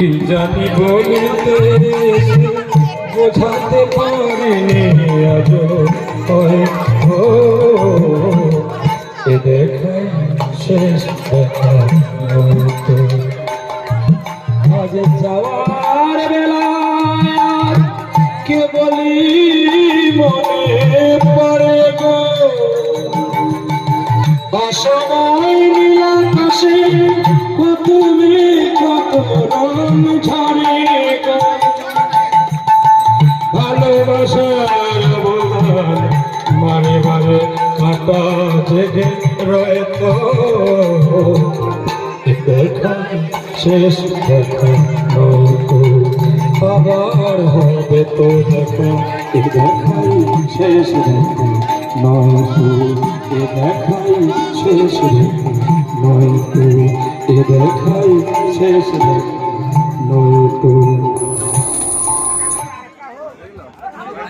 কি জানি বলিতে বোঝাতে পারিনি আজ এ দেখা শেষ দেখা আজ যাওয়ার বেলা কে বলি মনে পড়ে গো অসময় নীলাকাশে কত কত রং ঝরে গো ভালোবাসার অবদান মারে মারে কাটা জেগে রয়েতো দেখা শেষ দেখা নয়তো আবার হবে তো দেখা দেখাই শেষ দেখা নয়তো দেখাই শেষ দেখা নয়তো দেখাই শেষ দেখা